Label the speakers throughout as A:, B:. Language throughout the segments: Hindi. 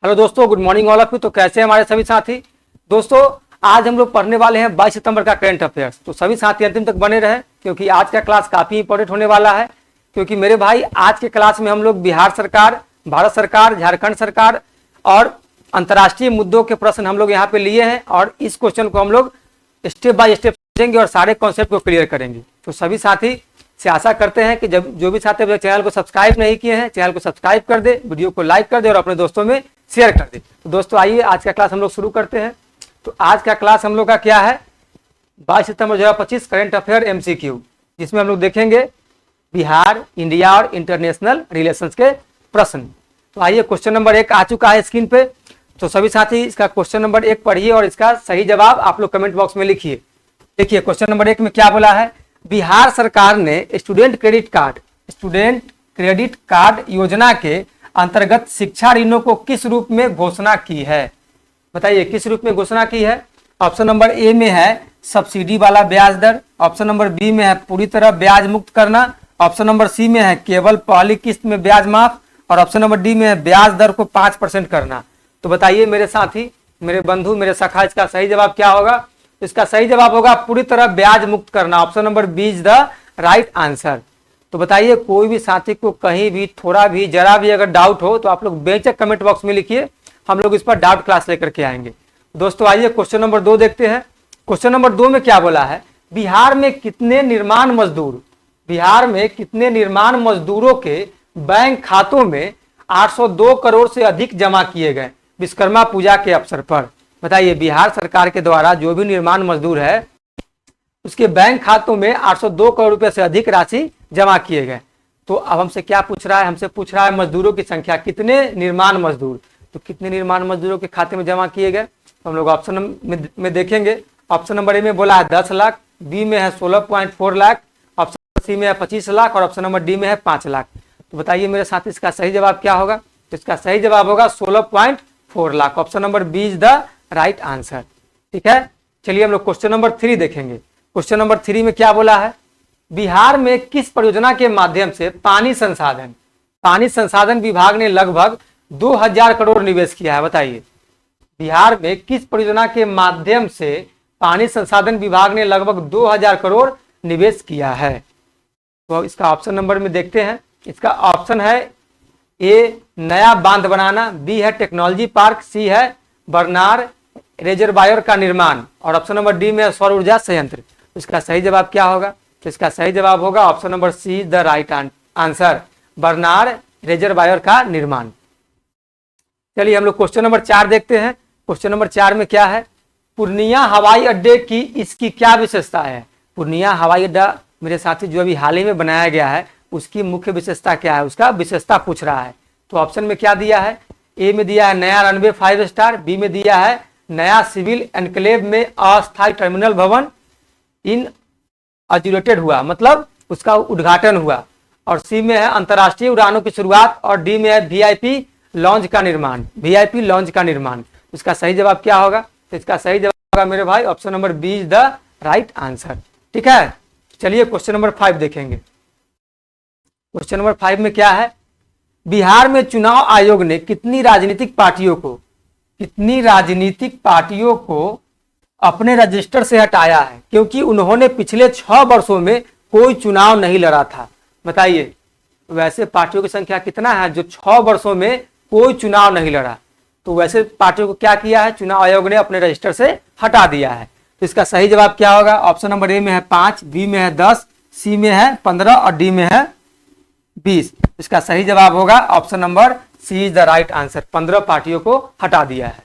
A: हेलो दोस्तों, good morning all of you. तो कैसे हैं हमारे सभी साथी। दोस्तों, आज हम लोग पढ़ने वाले हैं 22 सितंबर का करंट अफेयर्स। तो सभी साथी अंतिम तक बने रहे क्योंकि आज का क्लास काफी इंपॉर्टेंट होने वाला है। क्योंकि मेरे भाई, आज के क्लास में हम लोग बिहार सरकार, भारत सरकार, झारखंड सरकार और अंतर्राष्ट्रीय मुद्दों के प्रश्न हम लोग यहाँ पे लिए हैं और इस क्वेश्चन को हम लोग स्टेप बाय स्टेप समझेंगे और सारे कॉन्सेप्ट को क्लियर करेंगे। तो सभी साथी से आशा करते हैं कि जब जो भी साथी अभी चैनल को सब्सक्राइब नहीं किए हैं, चैनल को सब्सक्राइब कर दे, वीडियो को लाइक कर दे और अपने दोस्तों में शेयर कर दे। तो दोस्तों आइए आज का क्लास हम लोग शुरू करते हैं। तो आज का क्लास हम लोग का क्या है, 22 सितंबर 2025 करंट अफेयर MCQ, जिसमें हम लोग देखेंगे बिहार, इंडिया और इंटरनेशनल रिलेशंस के प्रश्न। तो आइए, क्वेश्चन नंबर 1 आ चुका है स्क्रीन पे। तो सभी साथी इसका क्वेश्चन नंबर 1 पढ़िए और इसका सही जवाब आप लोग कमेंट बॉक्स में लिखिए। देखिए क्वेश्चन नंबर 1 में क्या बोला है। बिहार सरकार ने स्टूडेंट क्रेडिट कार्ड योजना के अंतर्गत शिक्षा ऋणों को किस रूप में घोषणा की है। बताइए किस रूप में घोषणा की है। ऑप्शन नंबर ए में है सब्सिडी वाला ब्याज दर, ऑप्शन नंबर बी में है पूरी तरह ब्याज मुक्त करना, ऑप्शन नंबर सी में है केवल पहली किस्त में ब्याज माफ और ऑप्शन नंबर डी में है ब्याज दर को 5% करना। तो बताइए मेरे साथी, मेरे बंधु, मेरे सखा, इसका सही जवाब क्या होगा। इसका सही जवाब होगा पूरी तरह ब्याज मुक्त करना। Option number B is the right answer. तो बताइए कोई भी साथी को कहीं भी थोड़ा भी जरा भी अगर डाउट हो तो आप लोग बेशक कमेंट बॉक्स में लिखिए, हम लोग इस पर डाउट क्लास लेकर के आएंगे। दोस्तों आइए क्वेश्चन नंबर 2 देखते हैं। क्वेश्चन नंबर 2 में क्या बोला है। बिहार में कितने निर्माण मजदूरों के बैंक खातों में 802 करोड़ से अधिक जमा किए गए विश्वकर्मा पूजा के अवसर पर। बताइए बिहार सरकार के द्वारा जो भी निर्माण मजदूर है उसके बैंक खातों में 802 करोड़ रुपए से अधिक राशि जमा किए गए। तो अब हमसे क्या पूछ रहा है, हमसे पूछ रहा है मजदूरों की संख्या, कितने निर्माण मजदूर। तो कितने निर्माण मजदूरों के खाते में जमा किए गए तो हम लोग ऑप्शन में देखेंगे। ऑप्शन नंबर ए में बोला है 10 लाख, बी में है 16.4 लाख, ऑप्शन सी में है 25 लाख और ऑप्शन नंबर डी में है 5 लाख। तो बताइए मेरे साथ इसका सही जवाब क्या होगा। तो इसका सही जवाब होगा 16.4 lakh. Option number B is the right answer. ठीक है, चलिए हम लोग क्वेश्चन नंबर 3 देखेंगे। क्वेश्चन नंबर 3 में क्या बोला है। बिहार में किस परियोजना के माध्यम से पानी संसाधन विभाग ने लगभग 2000 करोड़ निवेश किया है। बताइए बिहार में किस परियोजना के माध्यम से पानी संसाधन विभाग ने लगभग 2000 करोड़ निवेश किया है। तो इसका ऑप्शन नंबर में देखते हैं। इसका ऑप्शन है ए नया बांध बनाना, बी है टेक्नोलॉजी पार्क, सी है बरनार रिजर्वायर का निर्माण और ऑप्शन नंबर डी में सौर ऊर्जा संयंत्र। इसका सही जवाब क्या होगा। तो इसका सही जवाब होगा option number C the right answer, Barnar reservoir का निर्माण। चलिए हम लोग क्वेश्चन नंबर 4 देखते हैं। क्वेश्चन नंबर 4 में क्या है। पूर्णिया हवाई अड्डे की इसकी क्या विशेषता है। पूर्णिया हवाई अड्डा मेरे साथी जो अभी हाल ही में बनाया गया है उसकी मुख्य विशेषता क्या है, उसका विशेषता पूछ रहा है। तो ऑप्शन में क्या दिया है। ए में दिया है नया रनवे 5 स्टार, बी में दिया है नया सिविल एनक्लेव में अस्थायी टर्मिनल भवन इन अजूरेटेड हुआ, मतलब उसका उद्घाटन हुआ, और सी में है अंतर्राष्ट्रीय उड़ानों की शुरुआत और डी में है VIP लॉन्च का निर्माण। इसका सही जवाब क्या होगा। तो इसका सही जवाब होगा मेरे भाई option number B is the right answer. ठीक है, चलिए क्वेश्चन नंबर 5 देखेंगे। क्वेश्चन नंबर 5 में क्या है। बिहार में चुनाव आयोग ने कितनी राजनीतिक पार्टियों को अपने रजिस्टर से हटाया है क्योंकि उन्होंने पिछले 6 वर्षों में कोई चुनाव नहीं लड़ा था। बताइए वैसे पार्टियों की संख्या कितना है जो 6 वर्षों में कोई चुनाव नहीं लड़ा। तो वैसे पार्टियों को क्या किया है, चुनाव आयोग ने अपने रजिस्टर से हटा दिया है। तो इसका सही जवाब क्या होगा। ऑप्शन नंबर ए में है 5, बी में है 10, सी में है 15 और डी में है 20। इसका सही जवाब होगा option number C is the right answer, 15 पार्टियों को हटा दिया है।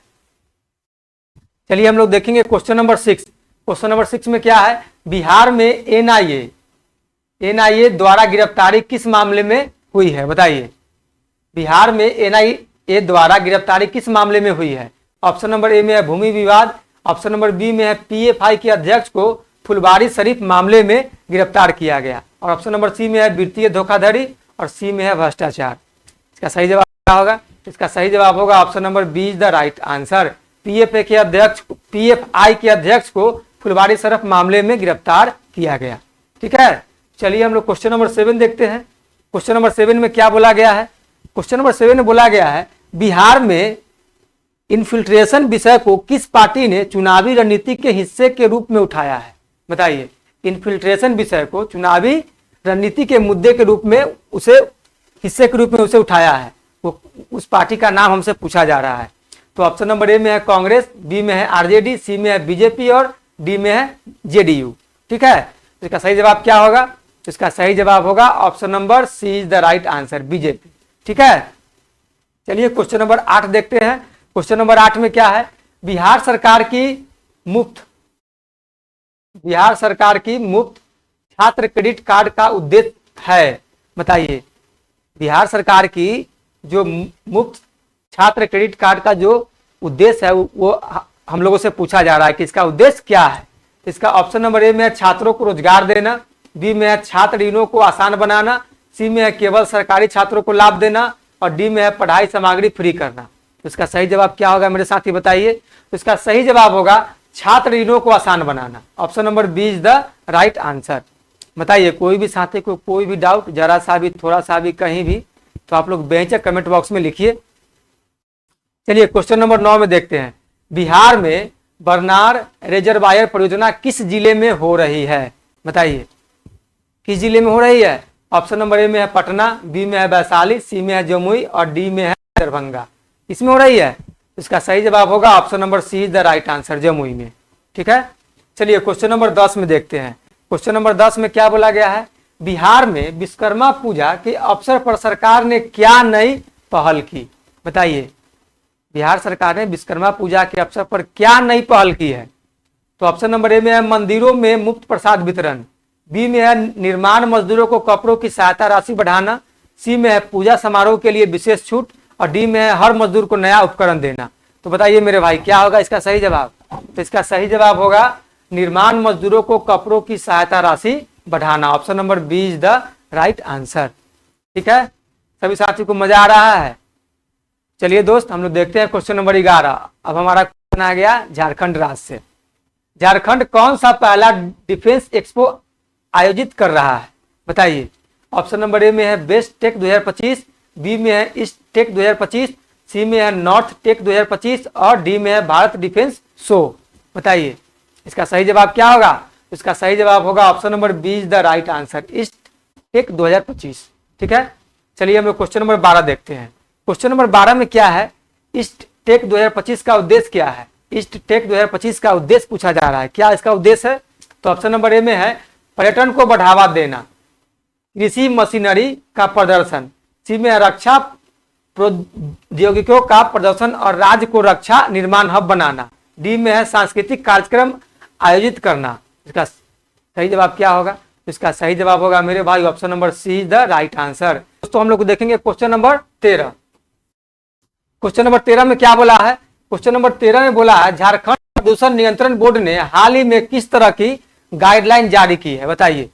A: चलिए हम लोग देखेंगे क्वेश्चन नंबर 6। क्वेश्चन नंबर 6 में क्या है। बिहार में एनआईए द्वारा गिरफ्तारी किस मामले में हुई है। बताइए बिहार में एनआईए द्वारा गिरफ्तारी किस मामले में हुई है। ऑप्शन नंबर ए में है भूमि विवाद, ऑप्शन नंबर बी में है PFI के अध्यक्ष को फुलवारी शरीफ मामले में गिरफ्तार किया गया और ऑप्शन नंबर सी में है वित्तीय धोखाधड़ी और सी में है भ्रष्टाचार। इसका सही जवाब क्या होगा। इसका सही जवाब होगा option number B is the right answer, PFI के अध्यक्ष को फुलवारी शरीफ मामले में गिरफ्तार किया गया। ठीक है, चलिए हम लोग क्वेश्चन नंबर 7 देखते हैं। क्वेश्चन नंबर 7 में क्या बोला गया है। क्वेश्चन नंबर 7 में बोला गया है बिहार में इन्फिल्ट्रेशन विषय को किस पार्टी ने चुनावी रणनीति के हिस्से के रूप में उठाया है? बताइए, इन्फिल्ट्रेशन विषय को चुनावी रणनीति के मुद्दे के रूप में उसे हिस्से के रूप में उसे उठाया है, वो उस पार्टी का नाम हमसे पूछा जा रहा है। तो ऑप्शन नंबर ए में है कांग्रेस, बी में है आरजेडी, सी में है बीजेपी और डी में है जेडीयू। ठीक है, तो इसका सही जवाब क्या होगा? तो इसका सही जवाब होगा option number C is the right answer, BJP. ठीक है, चलिए क्वेश्चन नंबर 8 देखते हैं। क्वेश्चन नंबर 8 में क्या है? बिहार सरकार की मुफ्त छात्र क्रेडिट कार्ड का उद्देश्य है। बताइए, बिहार सरकार की जो मुफ्त छात्र क्रेडिट कार्ड का जो उद्देश्य है वो हम लोगों से पूछा जा रहा है कि इसका उद्देश्य क्या है। इसका ऑप्शन नंबर ए में है छात्रों को रोजगार देना, बी में है छात्र ऋणों को आसान बनाना, सी में है केवल सरकारी छात्रों को लाभ देना और डी में है पढ़ाई सामग्री फ्री करना। तो इसका सही जवाब क्या होगा मेरे साथी बताइए? तो इसका सही जवाब होगा छात्र ऋणों को आसान बनाना। Option number B is the right answer. बताइए, कोई भी साथी को कोई भी डाउट, जरा सा भी, थोड़ा सा भी, कहीं भी, तो आप लोग बेझिझक कमेंट बॉक्स में लिखिए। चलिए क्वेश्चन नंबर 9 में देखते हैं। बिहार में बरनार रिजर्वायर परियोजना किस जिले में हो रही है? बताइए, किस जिले में हो रही है? ऑप्शन नंबर ए में है पटना, बी में है वैशाली, सी में है जमुई और डी में है दरभंगा। इसमें हो रही है, इसका सही जवाब होगा option number C is the right answer, Jamui में। ठीक है, चलिए क्वेश्चन नंबर 10 में देखते हैं। क्वेश्चन नंबर 10 में क्या बोला गया है? बिहार में विश्वकर्मा पूजा के अवसर पर सरकार ने क्या नई पहल की? बताइए, बिहार सरकार ने विश्वकर्मा पूजा के अवसर पर क्या नई पहल की है? तो ऑप्शन नंबर ए में है मंदिरों में मुफ्त प्रसाद वितरण, बी में है निर्माण मजदूरों को कपड़ों की सहायता राशि बढ़ाना, सी में है पूजा समारोह के लिए विशेष छूट और डी में है हर मजदूर को नया उपकरण देना। तो बताइए मेरे भाई, क्या होगा इसका सही जवाब? तो इसका सही जवाब होगा निर्माण मजदूरों को कपड़ों की सहायता राशि बढ़ाना। Option number B is the right answer. ठीक है, सभी साथियों को मजा आ रहा है? चलिए दोस्त, हम लोग देखते हैं क्वेश्चन नंबर 11। अब हमारा क्वेश्चन आ गया झारखंड राज्य से। झारखंड कौन सा पहला डिफेंस एक्सपो आयोजित कर रहा है? बताइए, ऑप्शन नंबर ए में है बेस्ट टेक 2025, बी में है ईस्ट टेक 2025, सी में है नॉर्थ टेक 2025 और डी में है भारत डिफेंस शो। बताइए, इसका सही जवाब क्या होगा? इसका सही जवाब होगा option number B is the right answer, east tech 2025। ठीक है, चलिए हम लोग क्वेश्चन नंबर 12 देखते हैं। क्वेश्चन नंबर 12 में क्या है? ईस्ट टेक 2025 का उद्देश्य क्या है? ईस्ट टेक 2025 का उद्देश्य पूछा जा रहा है, क्या इसका उद्देश्य है? तो ऑप्शन नंबर ए में है पर्यटन को बढ़ावा देना, कृषि मशीनरी का प्रदर्शन, सी में रक्षा प्रौद्योगिकियों का प्रदर्शन और राज्य को रक्षा निर्माण हब बनाना, डी में है सांस्कृतिक कार्यक्रम आयोजित करना। इसका सही जवाब क्या होगा? इसका सही जवाब होगा मेरे भाई option number C is the right answer. दोस्तों हम लोग देखेंगे क्वेश्चन नंबर 13। क्वेश्चन नंबर 13 में क्या बोला है? क्वेश्चन नंबर 13 में बोला है झारखंड प्रदूषण नियंत्रण बोर्ड ने हाल ही में किस तरह की गाइडलाइन जारी की है? बताइए,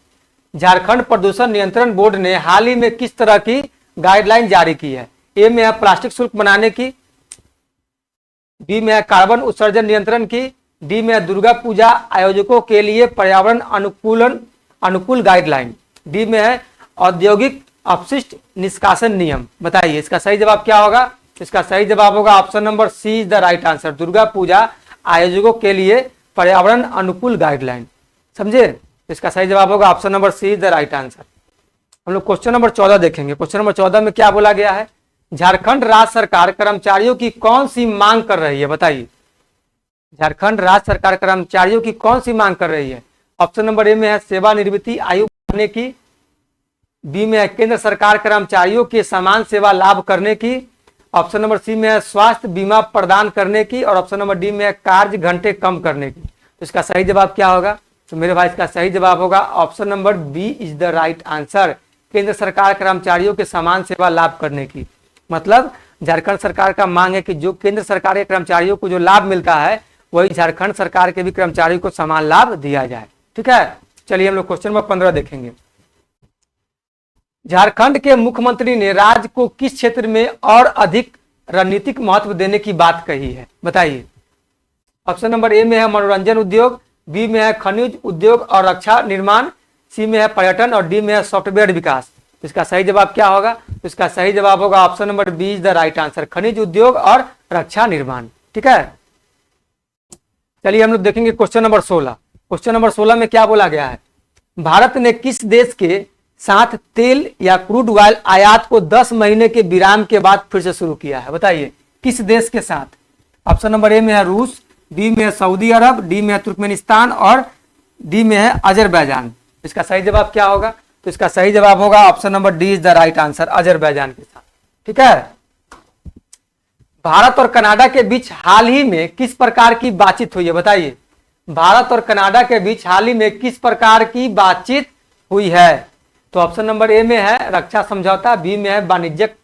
A: झारखंड प्रदूषण नियंत्रण बोर्ड ने हाल ही में किस तरह की गाइडलाइन जारी की है? ए में है प्लास्टिक शुल्क बनाने की, बी में है कार्बन उत्सर्जन नियंत्रण की, डी में है दुर्गा पूजा आयोजकों के लिए पर्यावरण अनुकूल गाइडलाइन, डी में है औद्योगिक अपशिष्ट निष्कासन नियम। बताइए, इसका सही जवाब क्या होगा? इसका सही जवाब होगा option number C is the right answer, Durga Puja आयोजकों के लिए पर्यावरण अनुकूल गाइडलाइन। समझे? इसका सही जवाब होगा option number C is the right answer. हम लोग क्वेश्चन नंबर 14 देखेंगे। क्वेश्चन नंबर 14 में क्या बोला गया है? झारखंड राज्य सरकार कर्मचारियों की कौन सी मांग कर रही है? बताइए, झारखंड राज्य सरकार कर्मचारियों की कौन सी मांग कर रही है? ऑप्शन नंबर ए में है सेवानिवृत्ति आयु बढ़ाने की, बी में है केंद्र सरकार कर्मचारियों के समान सेवा लाभ करने की, ऑप्शन नंबर सी में है स्वास्थ्य बीमा प्रदान करने की और ऑप्शन नंबर डी में है कार्य घंटे कम करने की। तो इसका सही जवाब क्या होगा? तो मेरे भाई इसका सही जवाब होगा option number B is the right answer, केंद्र सरकार कर्मचारियों के समान सेवा लाभ करने की। मतलब झारखंड सरकार का मांग है कि जो केंद्र सरकार के कर्मचारियों को जो लाभ मिलता है वही झारखंड सरकार के भी कर्मचारियों को समान लाभ दिया जाए। ठीक है, चलिए हम लोग क्वेश्चन नंबर 15 देखेंगे। झारखंड के मुख्यमंत्री ने राज्य को किस क्षेत्र में और अधिक रणनीतिक महत्व देने की बात कही है? बताइए, ऑप्शन नंबर ए में है मनोरंजन उद्योग, बी में है खनिज उद्योग और रक्षा निर्माण, सी में है पर्यटन और डी में है सॉफ्टवेयर विकास। इसका सही जवाब क्या होगा? इसका सही जवाब होगा option number B is the right answer, खनिज उद्योग और रक्षा निर्माण। ठीक है। चलिए हम लोग देखेंगे क्वेश्चन नंबर 16। क्वेश्चन नंबर 16 में क्या बोला गया है, भारत ने किस देश के साथ तेल या क्रूड ऑयल आयात को 10 महीने के विराम के बाद फिर से शुरू किया है? बताइए किस देश के साथ। ऑप्शन नंबर ए में है रूस, बी में है सऊदी अरब, डी में है तुर्कमेनिस्तान और डी में है अजरबैजान। इसका सही जवाब क्या होगा? तो इसका सही जवाब होगा option number D is the right answer, Azerbaijan के साथ। ठीक है। भारत और कनाडा के बीच हाल ही में किस प्रकार की बातचीत हुई है? बताइए भारत और कनाडा के बीच हाल ही में किस प्रकार की बातचीत हुई है? तो ऑप्शन नंबर ए में है रक्षा समझौता, बी में है वाणिज्यिक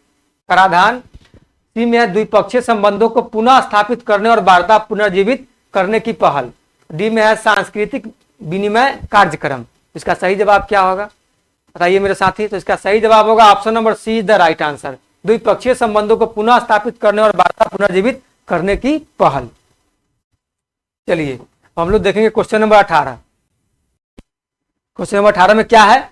A: कराधान, सी में है द्विपक्षीय संबंधों को पुनः स्थापित करने और वार्ता पुनर्जीवित करने की पहल, डी में है सांस्कृतिक विनिमय कार्यक्रम। इसका सही जवाब क्या होगा बताइए मेरे साथी। तो इसका सही जवाब होगा option number C is the right answer, द्विपक्षीय संबंधों को पुनः स्थापित करने और वार्ता पुनर्जीवित करने की पहल। चलिए हम लोग देखेंगे क्वेश्चन नंबर 18। क्वेश्चन नंबर 18 में क्या है,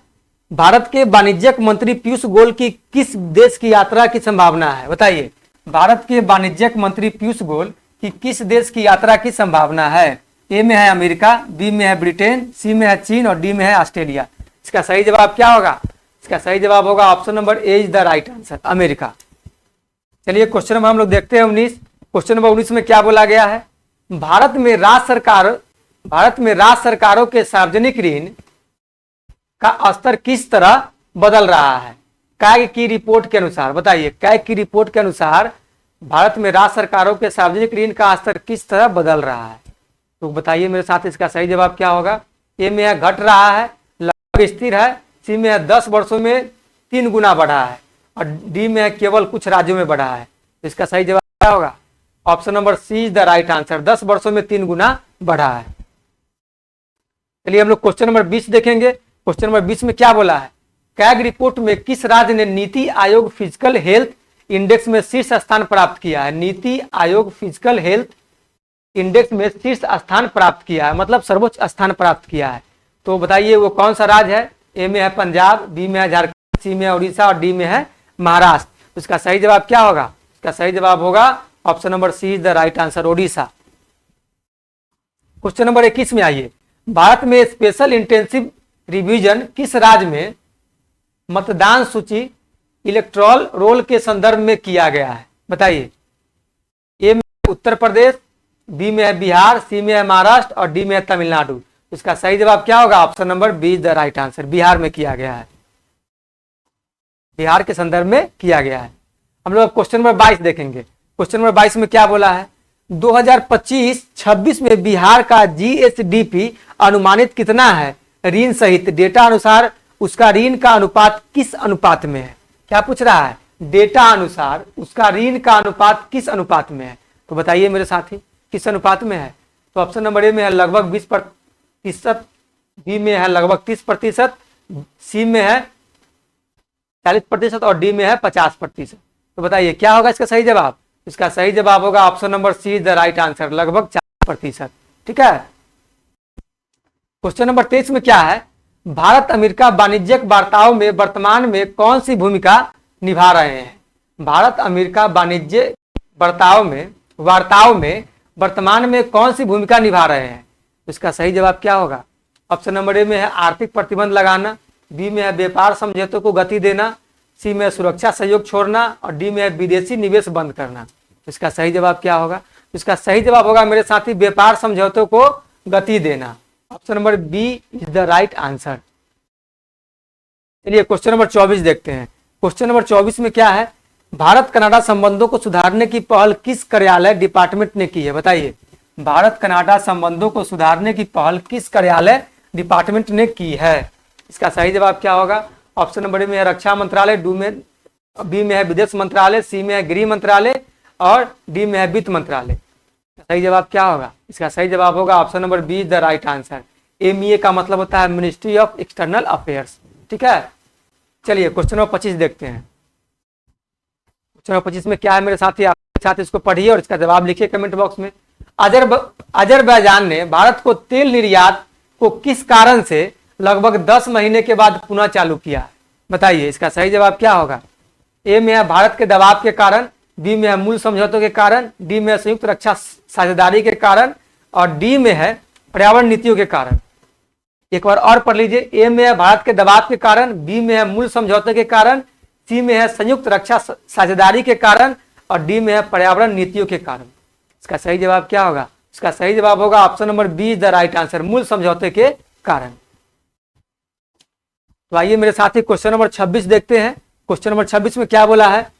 A: भारत के वाणिज्यिक मंत्री पीयूष गोयल की किस देश की यात्रा की संभावना है? बताइए भारत के वाणिज्यिक मंत्री पीयूष गोयल की किस देश की यात्रा की संभावना है? ए में है अमेरिका, बी में है ब्रिटेन, सी में है चीन और डी में है ऑस्ट्रेलिया। इसका सही जवाब क्या होगा? इसका सही जवाब होगा option number A is the right answer, America. चलिए क्वेश्चन नंबर हम लोग देखते हैं 19। क्वेश्चन नंबर 19 में क्या बोला गया है, भारत में राज्य सरकारों के सार्वजनिक ऋण का स्तर किस तरह बदल रहा है? कैग की रिपोर्ट के अनुसार। बताइए कैग की रिपोर्ट के अनुसार भारत में राज्य सरकारों के सार्वजनिक ऋण का स्तर किस तरह बदल रहा है? तो बताइए मेरे साथ इसका सही जवाब क्या होगा। ए में है घट रहा है, लगभग स्थिर है, सी में है 10 वर्षों में 3 गुना बढ़ा है और डी में है केवल कुछ राज्यों में बढ़ा है। तो इसका सही जवाब क्या होगा? Option number C is the right answer, 10 वर्षों में 3 गुना बढ़ा है। चलिए हम लोग क्वेश्चन नंबर 20 देखेंगे। क्वेश्चन नंबर 20 में क्या बोला है, कैग रिपोर्ट में किस राज्य ने NITI Aayog physical health index में शीर्ष स्थान प्राप्त किया है? NITI Aayog physical health index में शीर्ष स्थान प्राप्त किया है, मतलब सर्वोच्च स्थान प्राप्त किया है। तो बताइए वो कौन सा राज्य है? ए में है पंजाब, बी में है झारखंड, सी में है उड़ीसा और डी में है महाराष्ट्र। तो इसका सही जवाब क्या होगा? इसका सही जवाब होगा option number C is the right answer, Odisha. Question number 21 में आइए, भारत में स्पेशल इंटेंसिव रिवीजन किस राज्य में मतदान सूची इलेक्टोरल रोल के संदर्भ में किया गया है? बताइए ए में उत्तर प्रदेश, बी में है बिहार, सी में है महाराष्ट्र और डी में है तमिलनाडु। इसका सही जवाब क्या होगा? Option number B is the right answer, Bihar में किया गया है, बिहार के संदर्भ में किया गया है। हम लोग क्वेश्चन नंबर 22 देखेंगे। क्वेश्चन नंबर 22 में क्या बोला है, 2025-26 में बिहार का जीएसडीपी अनुमानित कितना है? ऋण सहित डेटा अनुसार उसका ऋण का अनुपात किस अनुपात में है? क्या पूछ रहा है? डेटा अनुसार उसका ऋण का अनुपात किस अनुपात में है? तो बताइए मेरे साथी किस अनुपात में है? तो ऑप्शन नंबर ए में है लगभग 20%, बी में है लगभग 30%, सी में है 40% और डी में है 50%। तो बताइए क्या होगा इसका सही जवाब? इसका सही जवाब होगा option number C is the right answer, लगभग 40%। ठीक है। क्वेश्चन नंबर 23 में क्या है, भारत अमेरिका वाणिज्यिक वार्ताओं में वर्तमान में कौन सी भूमिका निभा रहे हैं? भारत अमेरिका वाणिज्य वार्ताओं में वर्तमान में कौन सी भूमिका निभा रहे हैं? इसका सही जवाब क्या होगा? ऑप्शन नंबर ए में है आर्थिक प्रतिबंध लगाना, बी में है व्यापार समझौतों को गति देना, सी में है सुरक्षा सहयोग छोड़ना और डी में है विदेशी निवेश बंद करना। इसका सही जवाब क्या होगा? इसका सही जवाब होगा मेरे साथी व्यापार समझौतों को गति देना, option number B is the right answer. चलिए क्वेश्चन नंबर 24 देखते हैं। क्वेश्चन नंबर 24 में क्या है, भारत कनाडा संबंधों को सुधारने की पहल किस कार्यालय डिपार्टमेंट ने की है? बताइए भारत कनाडा संबंधों को सुधारने की पहल किस कार्यालय डिपार्टमेंट ने की है? इसका सही जवाब क्या होगा? ऑप्शन नंबर ए में है रक्षा मंत्रालय, बी में है विदेश मंत्रालय, सी में है गृह मंत्रालय और डी में है वित्त मंत्रालय। सही जवाब क्या होगा? इसका सही जवाब होगा option number B is the right answer. MEA का मतलब होता है मिनिस्ट्री ऑफ एक्सटर्नल अफेयर्स। ठीक है। चलिए क्वेश्चन नंबर 25 देखते हैं। क्वेश्चन नंबर 25 में क्या है मेरे साथी, आपके साथ इसको पढ़िए और इसका जवाब लिखिए कमेंट बॉक्स में। अजरबैजान ने भारत को तेल निर्यात को किस कारण से लगभग 10 महीने के बाद पुनः चालू किया? बताइए इसका सही जवाब क्या होगा? ए में है भारत के दबाव के कारण, बी में है मूल समझौतों के कारण, डी में है संयुक्त रक्षा साझेदारी के कारण, और डी में है पर्यावरण नीतियों के कारण। एक बार और पढ़ लीजिए। ए में है भारत के दबाव के कारण, बी में है मूल समझौते के कारण, सी में है संयुक्त रक्षा साझेदारी के कारण, और डी में है पर्यावरण नीतियों के कारण। इसका सही जवाब क्या होगा? इसका सही जवाब होगा option number B is the right answer, मूल समझौते के कारण। तो आइए मेरे साथ ही क्वेश्चन नंबर 26 देखते हैं। क्वेश्चन नंबर 26 में क्या बोला है?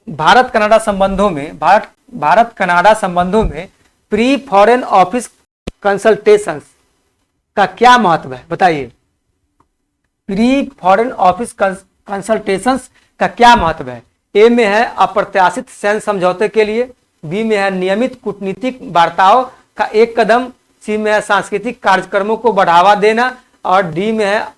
A: भारत कनाडा संबंधों में प्री फॉरेन ऑफिस कंसल्टेशंस का क्या महत्व है? बताइए। प्री फॉरेन ऑफिस कंसल्टेशंस का क्या महत्व है? ए में है अप्रत्याशित सैन्य समझौते के लिए, बी में है नियमित कूटनीतिक वार्ताओं का एक कदम, सी में है सांस्कृतिक कार्यक्रमों को बढ़ावा देना, और डी में है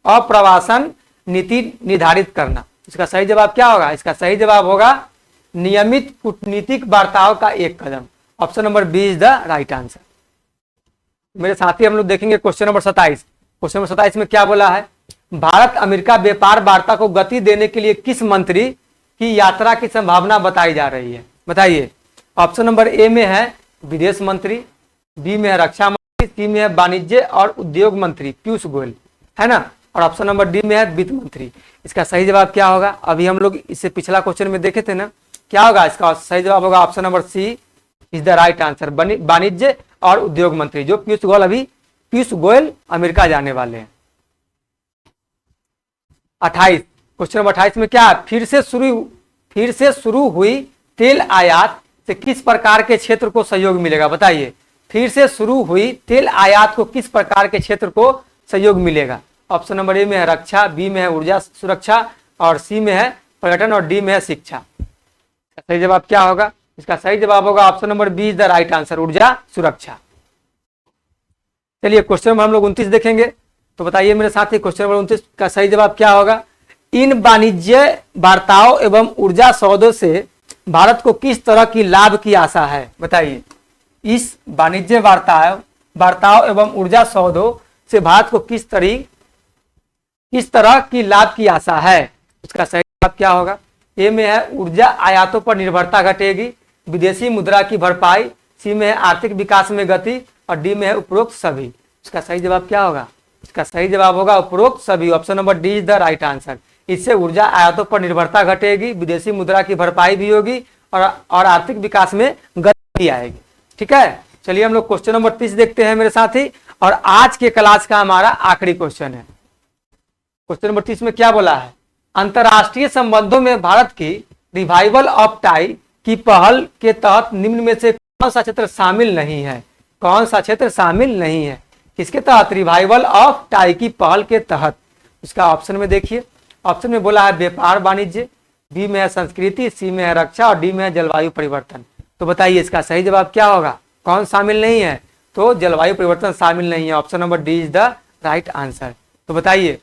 A: अप्रवासन नीति निर्धारित करना। इसका सही जवाब क्या होगा? इसका सही जवाब होगा नियमित कूटनीतिक वार्ताओं का एक कदम। Option number B is the right answer. मेरे साथी हम लोग देखेंगे क्वेश्चन नंबर 27। क्वेश्चन नंबर 27 में क्या बोला है? भारत अमेरिका व्यापार वार्ता को गति देने के लिए किस मंत्री की यात्रा की संभावना बताई जा रही है? बताइए। ऑप्शन नंबर ए में है विदेश मंत्री, बी में है रक्षा मंत्री, सी में है वाणिज्य और उद्योग मंत्री पीयूष गोयल, है ना, और ऑप्शन नंबर डी में है वित्त मंत्री। इसका सही जवाब क्या होगा? अभी हम लोग इससे पिछला क्वेश्चन में देखे थे ना, क्या होगा? इसका सही जवाब होगा option number C is the right answer, वाणिज्य और उद्योग मंत्री, जो पीयूष गोयल अमेरिका जाने वाले हैं। 28 क्वेश्चन नंबर 28 में क्या? फिर से शुरू हुई तेल आयात से किस प्रकार के क्षेत्र को सहयोग मिलेगा? बताइए। फिर से शुरू हुई तेल आयात को किस प्रकार के क्षेत्र को सहयोग मिलेगा? ऑप्शन नंबर ए में है रक्षा, बी में है ऊर्जा सुरक्षा, और सी में है पर्यटन, और डी में है शिक्षा। सही जवाब क्या होगा? इसका सही जवाब होगा option number B is the right answer, ऊर्जा सुरक्षा। चलिए क्वेश्चन नंबर हम लोग 29 देखेंगे। तो बताइए मेरे साथ ही क्वेश्चन नंबर 29 का सही जवाब क्या होगा? इन वाणिज्य वार्ताओं एवं ऊर्जा सौदों से भारत को किस तरह की लाभ की आशा है? बताइए। इस वाणिज्य वार्ताओं एवं ऊर्जा सौदों से भारत को किस तरह की लाभ की आशा है? उसका सही जवाब क्या होगा? ए में है ऊर्जा आयातों पर निर्भरता घटेगी, विदेशी मुद्रा की भरपाई, सी में है आर्थिक विकास में गति, और डी में है उपरोक्त सभी। इसका सही जवाब क्या होगा? इसका सही जवाब होगा उपरोक्त सभी, option number D is the right answer. इससे ऊर्जा आयातों पर निर्भरता घटेगी, विदेशी मुद्रा की भरपाई भी होगी, और आर्थिक विकास में गति आएगी। ठीक है, चलिए हम लोग क्वेश्चन नंबर 30 देखते हैं मेरे साथी, और आज के क्लास का हमारा आखिरी क्वेश्चन है। क्वेश्चन नंबर 30 में क्या बोला है? अंतरराष्ट्रीय संबंधों में भारत की रिवाइवल ऑफ टाई की पहल के तहत निम्न में से कौन सा क्षेत्र शामिल नहीं है? कौन सा क्षेत्र शामिल नहीं है? किसके तहत? रिवाइवल ऑफ टाई की पहल के तहत। इसका ऑप्शन में देखिए। ऑप्शन में बोला है व्यापार वाणिज्य, बी में है संस्कृति, सी में है रक्षा, और डी में है जलवायु परिवर्तन। तो बताइए इसका सही जवाब क्या होगा? कौन शामिल नहीं है? तो जलवायु परिवर्तन शामिल नहीं है, option number D is the right answer. तो बताइए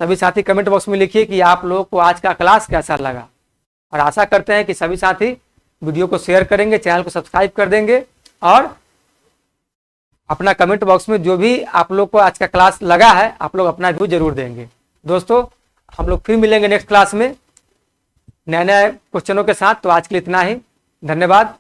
A: सभी साथी कमेंट बॉक्स में लिखिए कि आप लोगों को आज का क्लास कैसा लगा, और आशा करते हैं कि सभी साथी वीडियो को शेयर करेंगे, चैनल को सब्सक्राइब कर देंगे, और अपना कमेंट बॉक्स में जो भी आप लोग को आज का क्लास लगा है आप लोग अपना व्यू जरूर देंगे। दोस्तों हम लोग फिर मिलेंगे नेक्स्ट क्लास में नए क्वेश्चनों के साथ। तो आज के लिए इतना ही, धन्यवाद।